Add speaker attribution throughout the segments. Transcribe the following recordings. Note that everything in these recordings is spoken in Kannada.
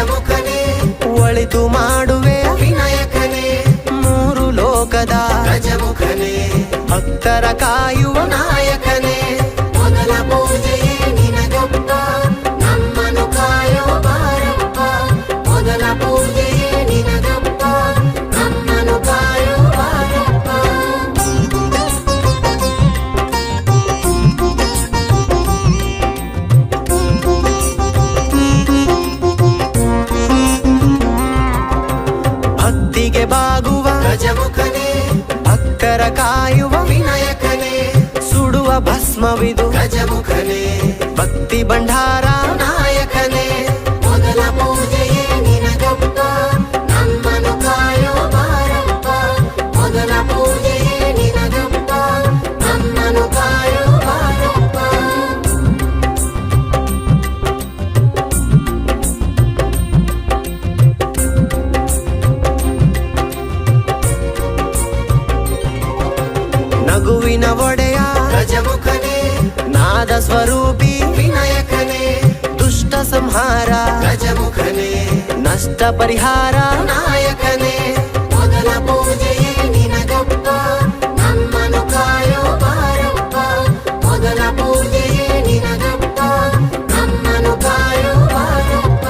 Speaker 1: ಗಜಮುಖನೇ,
Speaker 2: ಒಳಿತು ಮಾಡುವೆ
Speaker 1: ವಿನಾಯಕನೇ,
Speaker 2: ಮೂರು ಲೋಕದ
Speaker 1: ಗಜಮುಖನೇ,
Speaker 2: ಭಕ್ತರ ಕಾಯುವ
Speaker 1: ನಾಯಕನೇ, ಮೊದಲ ಪೂಜೆಯೇ ನಿನಗಪ್ಪ, ನಮ್ಮನು ಕಾಯೋ ಬಾರಪ್ಪ, ಮೊದಲ ಪೂಜೆಯೇ ನಿನಗಪ್ಪ, ನಮ್ಮನು ಕಾಯೋ ಬಾರಪ್ಪ.
Speaker 2: ಭಕ್ತಿಗೆ ಬಾಗುವ
Speaker 1: ಗಜಮುಖನೇ,
Speaker 2: ಭಕ್ತರ ಕಾಯುವ
Speaker 1: ವಿನಾಯಕನೇ,
Speaker 2: ಸುಡುವ ಭಸ್ಮವಿದು
Speaker 1: ಗಜಮುಖನೇ,
Speaker 2: ಭಕ್ತಿ ಭಂಡಾರ
Speaker 1: ನಾಯಕನೇ, ಮೊದಲ ಪೂಜೆಯೇ ನಿನಗಪ್ಪ, ನಮ್ಮನು ಕಾಯೋ ಬಾರಪ್ಪ, ಮೊದಲ ಪೂಜೆಯೇ ನಿನಗಪ್ಪ, ನಮ್ಮನು ಕಾಯೋ ಬಾರಪ್ಪ.
Speaker 2: ನಗುವಿನ ಒಡೆಯ
Speaker 1: ಗಜಮುಖನೇ,
Speaker 2: ನಾದ ಸ್ವರೂಪಿ
Speaker 1: ವಿನಾಯಕನೇ,
Speaker 2: ದುಷ್ಟ ಸಂಹಾರ
Speaker 1: ಗಜಮುಖನೇ,
Speaker 2: ನಷ್ಟ ಪರಿಹಾರ
Speaker 1: ನಾಯಕನೇ, ಮೊದಲ ಪೂಜೆಯೇ ನಿನಗಪ್ಪ, ನಮ್ಮನು ಕಾಯೋ ಬಾರಪ್ಪ, ಮೊದಲ ಪೂಜೆಯೇ ನಿನಗಪ್ಪ, ನಮ್ಮನು ಕಾಯೋ ಬಾರಪ್ಪ.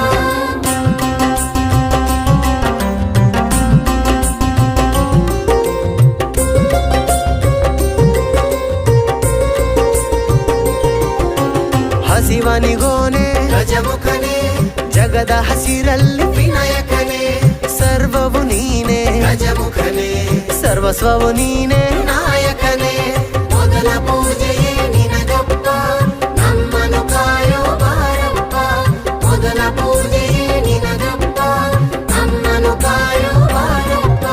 Speaker 2: ಹಸಿವನಿಗೋನೆ
Speaker 1: ಗಜಮುಖನೇ,
Speaker 2: ಜಗದ ಹಸಿರಲ್ಲಿ
Speaker 1: ವಿನಾಯಕನೇ,
Speaker 2: ಸರ್ವವು ನೀನೇ
Speaker 1: ಗಜಮುಖನೇ,
Speaker 2: ಸರ್ವಸ್ವವು ನೀನೇ
Speaker 1: ನಾಯಕನೇ, ಮೊದಲ ಪೂಜೆಯೇ ನಿನಗಪ್ಪ, ನಮ್ಮನು ಕಾಯೋ ಬಾರಪ್ಪ, ಮೊದಲ ಪೂಜೆಯೇ ನಿನಗಪ್ಪ, ನಮ್ಮನು ಕಾಯೋ ಬಾರಪ್ಪ.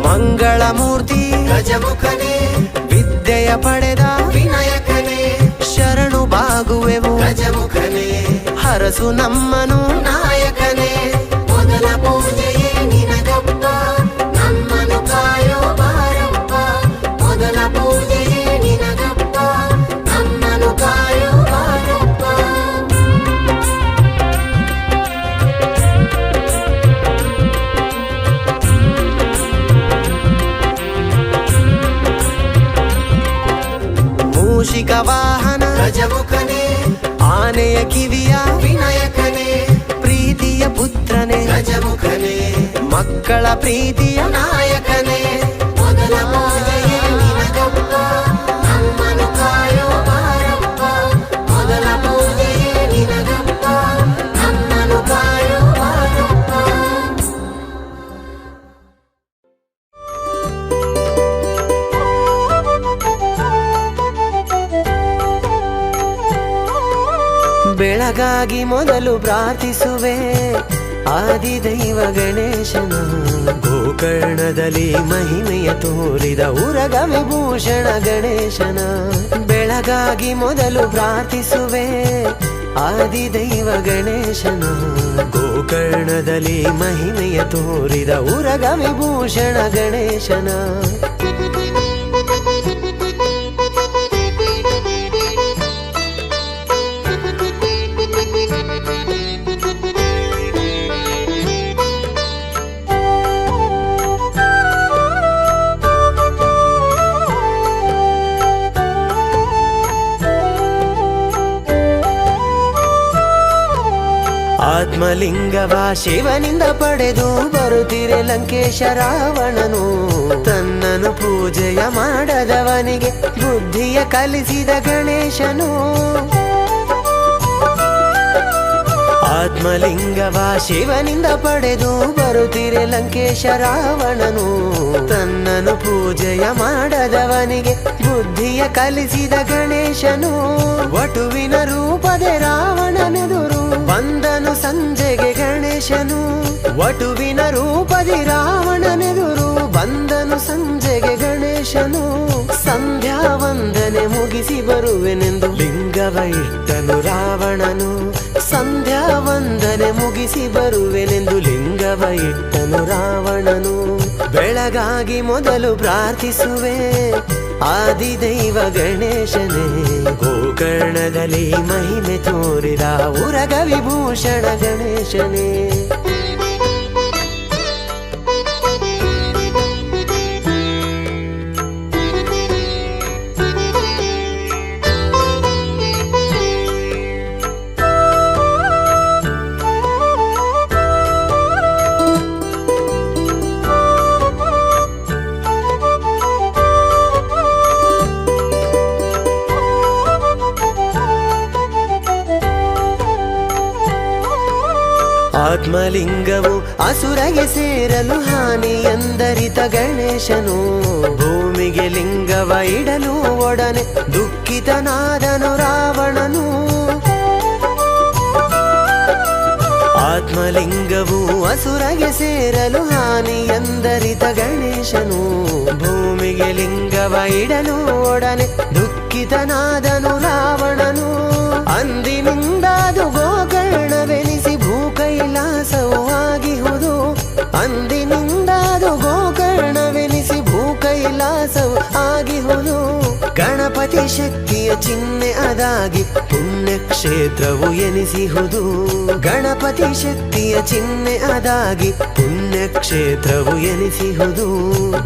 Speaker 2: ಮಂಗಳ ಮೂರ್ತಿ
Speaker 1: ಗಜಮುಖನೇ,
Speaker 2: ವಿದ್ಯೆಯ ಪಡೆದ
Speaker 1: ವಿನಾಯಕನೇ,
Speaker 2: ಶರಣು ಬಾಗುವೆವು
Speaker 1: ಗಜಮುಖನೇ,
Speaker 2: ಹರಸು ನಮ್ಮನು
Speaker 1: ನಾಯಕನೇ, ಮೊದಲ ಪೂಜೆಯೇ ನಿನಗಪ್ಪ, ನಮ್ಮನು ಕಾಯೋ ಬಾರಪ್ಪ, ಮೊದಲ ಪೂಜೆಯೇ ನಿನಗಪ್ಪ, ನಮ್ಮನು ಕಾಯೋ ಬಾರಪ್ಪ.
Speaker 2: ಮೂಷಿಕ ವಾಹನ
Speaker 1: ಗಜಮುಖನೇ,
Speaker 2: ಆನೆಯ ಕಿವಿಯ
Speaker 1: ವಿನಾಯಕನೇ,
Speaker 2: ಪ್ರೀತಿಯ ಪುತ್ರನೇ
Speaker 1: ಗಜಮುಖನೇ,
Speaker 2: ಮಕ್ಕಳ ಪ್ರೀತಿಯ
Speaker 1: ನಾಯಕನೇ, ಮೊದಲ ಪೂಜೆಯೇ ನಿನಗಪ್ಪ, ನಮ್ಮನು ಕಾಯೋ ಬಾರಪ್ಪ, ಮೊದಲ ಪೂಜೆಯೇ ನಿನಗಪ್ಪ, ನಮ್ಮನು ಕಾಯೋ ಬಾರಪ್ಪ.
Speaker 2: ಬೆಳಗಾಗಿ ಮೊದಲು ಪ್ರಾರ್ಥಿಸುವೆ ಆದಿದೈವ ಗಣೇಶನ, ಗೋಕರ್ಣದಲ್ಲಿ ಮಹಿಮೆಯ ತೋರಿದ ಉರಗ ವಿಭೂಷಣ ಗಣೇಶನ. ಬೆಳಗಾಗಿ ಮೊದಲು ಪ್ರಾರ್ಥಿಸುವೆ ಆದಿದೈವ ಗಣೇಶನ, ಗೋಕರ್ಣದಲ್ಲಿ ಮಹಿಮೆಯ ತೋರಿದ ಉರಗ ವಿಭೂಷಣ ಗಣೇಶನ. ಆತ್ಮಲಿಂಗವ ಶಿವನಿಂದ ಪಡೆದು ಬರುತ್ತಿರೆ ಲಂಕೇಶ ರಾವಣನು, ತನ್ನನು ಪೂಜೆಯ ಮಾಡದವನಿಗೆ ಬುದ್ಧಿಯ ಕಲಿಸಿದ ಗಣೇಶನು. ಆತ್ಮಲಿಂಗವ ಶಿವನಿಂದ ಪಡೆದು ಬರುತ್ತಿರೆ ಲಂಕೇಶ ರಾವಣನು, ತನ್ನನು ಪೂಜೆಯ ಮಾಡದವನಿಗೆ ಬುದ್ಧಿಯ ಕಲಿಸಿದ ಗಣೇಶನು. ವಟುವಿನ ರೂಪದೆ ರಾವಣನೆದುರು ಬಂದನು ಸಂಜೆಗೆ ಗಣೇಶನು, ವಟುವಿನ ರೂಪದಿ ರಾವಣನೆದುರು ಬಂದನು ಸಂಜೆಗೆ ಗಣೇಶನು. ಸಂಧ್ಯಾ ವಂದನೆ ಮುಗಿಸಿ ಬರುವೆನೆಂದು ಲಿಂಗವ ಇಟ್ಟನು ರಾವಣನು, ಸಂಧ್ಯಾ ವಂದನೆ ಮುಗಿಸಿ ಬರುವೆನೆಂದು ಲಿಂಗವ ಇಟ್ಟನು ರಾವಣನು. ಬೆಳಗಾಗಿ ಮೊದಲು ಪ್ರಾರ್ಥಿಸುವೆ ಆದಿದೈವ ಗಣೇಶನೇ. ಗೋಕರ್ಣದಲ್ಲಿ ಮಹಿಮೆ ತೋರಿದ ಉರಗ ವಿಭೂಷಣ ಗಣೇಶನೇ. ಆತ್ಮಲಿಂಗವು ಅಸುರಗೆ ಸೇರಲು ಹಾನಿಯಂದರಿತ ಗಣೇಶನು. ಭೂಮಿಗೆ ಲಿಂಗವ ಇಡಲು ಒಡನೆ ದುಃಖಿತನಾದನು ರಾವಣನು. ಆತ್ಮಲಿಂಗವು ಅಸುರಗೆ ಸೇರಲು ಹಾನಿಯಂದರಿತ ಗಣೇಶನು. ಭೂಮಿಗೆ ಲಿಂಗವ ಇಡಲು ಒಡನೆ ದುಃಖಿತನಾದನು ರಾವಣನು. ಅಂದಿನಿಂದಾದು ಗೋಕರ್ಣವೆನಿಸಿ ಭೂಕೈಲಾಸವು ಆಗಿಹುದು. ಅಂದಿನಿಂದಾದು ಗೋಕರ್ಣವೆನಿಸಿ ಭೂಕೈಲಾಸವು ಆಗಿಹುದು. ಗಣಪತಿ ಶಕ್ತಿಯ ಚಿಹ್ನೆ ಅದಾಗಿ ಪುಣ್ಯಕ್ಷೇತ್ರವು ಎನಿಸಿಹುದು. ಗಣಪತಿ ಶಕ್ತಿಯ ಚಿಹ್ನೆ ಅದಾಗಿ ಪುಣ್ಯಕ್ಷೇತ್ರವು ಎನಿಸಿಹುದು.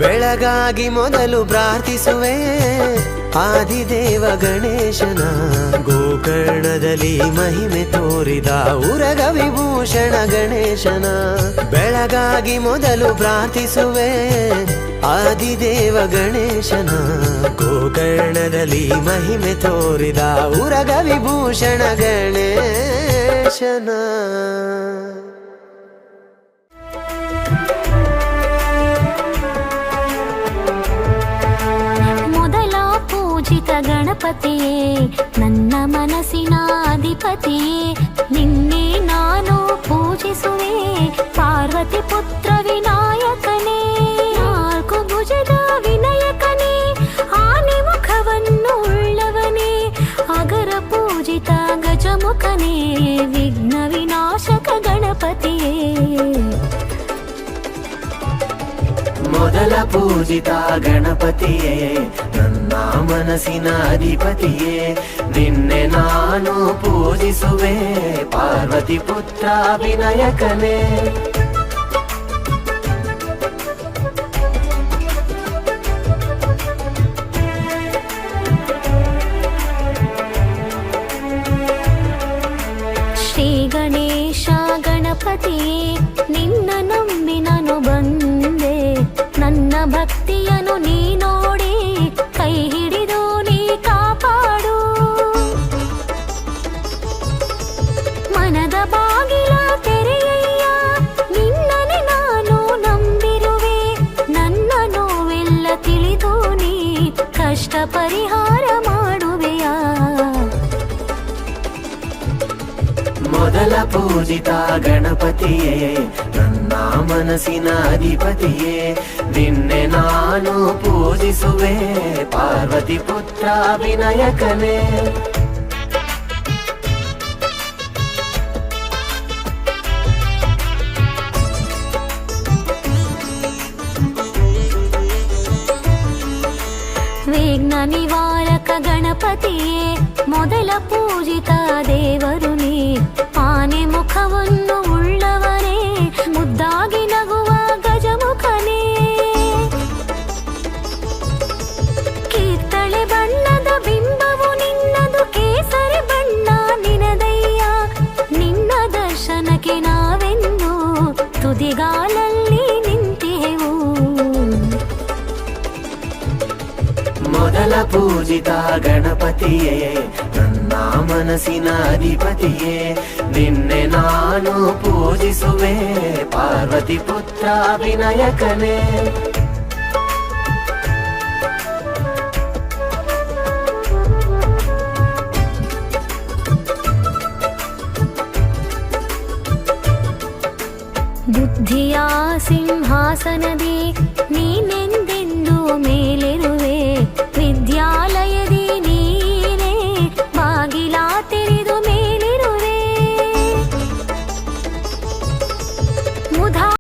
Speaker 2: ಬೆಳಗಾಗಿ ಮೊದಲು ಪ್ರಾರ್ಥಿಸುವೆ ಆದಿದೇವ ಗಣೇಶನ. ಗೋಕರ್ಣದಲ್ಲಿ ಮಹಿಮೆ ತೋರಿದ ಉರಗ ವಿಭೂಷಣ ಗಣೇಶನ. ಬೆಳಗಾಗಿ ಮೊದಲು ಪ್ರಾರ್ಥಿಸುವೆ ಆದಿದೇವ ಗಣೇಶನ. ಗೋಕರ್ಣದಲ್ಲಿ ಮಹಿಮೆ ತೋರಿದ ಉರಗ ವಿಭೂಷಣ ಗಣೇಶನ.
Speaker 3: ಪೂಜಿತ ಗಣಪತಿಯೇ ನನ್ನ ಮನಸ್ಸಿನ ಅಧಿಪತಿಯೇ. ನಿನ್ನೆ ನಾನು ಪೂಜಿಸುವೆ ಪಾರ್ವತಿ ಪುತ್ರ ವಿನಾಯಕನೇ. ನಾಲ್ಕು ಭುಜದ ವಿನಾಯಕನೇ, ಆನೆ ಮುಖವನ್ನು ಉಳ್ಳವನೇ. ಅಗರ ಪೂಜಿತ ಗಜಮುಖನೇ, ವಿಘ್ನ ವಿನಾಶಕ ಗಣಪತಿಯೇ.
Speaker 2: ಮೊದಲ ಪೂಜಿತ ಗಣಪತಿಯೇ, ನನ್ನ ಮನಸ್ಸಿನ ಅಧಿಪತಿಯೇ. ನಿನ್ನೆ ನಾನು ಪೂಜಿಸುವೆ ಪಾರ್ವತಿ ಪುತ್ರ ವಿನಾಯಕನೇ.
Speaker 3: ಶ್ರೀ ಗಣೇಶ ಗಣಪತಿಯೇ, ನಿನ್ನ ನಂಬಿ ನಾನು ಬಂದೆ. ನನ್ನ ಭಕ್ತಿಯನ್ನು ನೀ ನೋಡಿ ಕೈ ಹಿಡಿದು ನೀ ಕಾಪಾಡು. ಮನದ ಬಾಗಿಲ ತೆರೆಯಯ್ಯ, ನಿನ್ನನೆ ನಾನು ನಂಬಿರುವೆ. ನನ್ನ ನೋವೆಲ್ಲ ತಿಳಿದು ನೀ ಕಷ್ಟ ಪರಿಹಾರ ಮಾಡುವೆಯಾ.
Speaker 2: ಮೊದಲ ಪೂಜಿತ ಗಣಪತಿಯೇ, ನನ್ನ ಮನಸ್ಸಿನ ಅಧಿಪತಿಯೇ. ನಿನ್ನೆ ನಾನು ಪೂಜಿಸುವೆ ಪಾರ್ವತಿ ಪುತ್ರ ವಿನಾಯಕನೇ.
Speaker 3: ವಿಘ್ನ ನಿವಾರಕ ಗಣಪತಿಯೇ, ಮೊದಲ ಪೂಜಿತ ದೇವರು ನೀ. ಆನೆ ಮುಖವನ್ನು ಉಳ್ಳವನೇ, ಮುದ್ದಾಗಿ ನಗುವ ಗಜಮುಖನೇ. ಕಿತ್ತಳೆ ಬಣ್ಣದ ಬಿಂಬವು ನಿನ್ನದು, ಕೇಸರಿ ಬಣ್ಣ ನಿನದಯ್ಯ. ನಿನ್ನ ದರ್ಶನಕ್ಕೆ ನಾವೆಂದು ತುದಿಗಾಲಲ್ಲಿ ನಿಂತೆವು.
Speaker 2: ಮೊದಲ ಪೂಜಿತ ಗಣಪತಿಯೇ, ನನ್ನ ಮನಸ್ಸಿನ ಅಧಿಪತಿಯೇ. ನಿನ್ನೆ ನಾನು ಪೂಜಿಸುವೆ ಪಾರ್ವತಿ ಪುತ್ರ ವಿನಾಯಕನೇ.
Speaker 3: ಬುದ್ಧಿಯ ಸಿಂಹಾಸನದಿ ನೀನೆಂದೆಂದು ಮೇಲೆರು.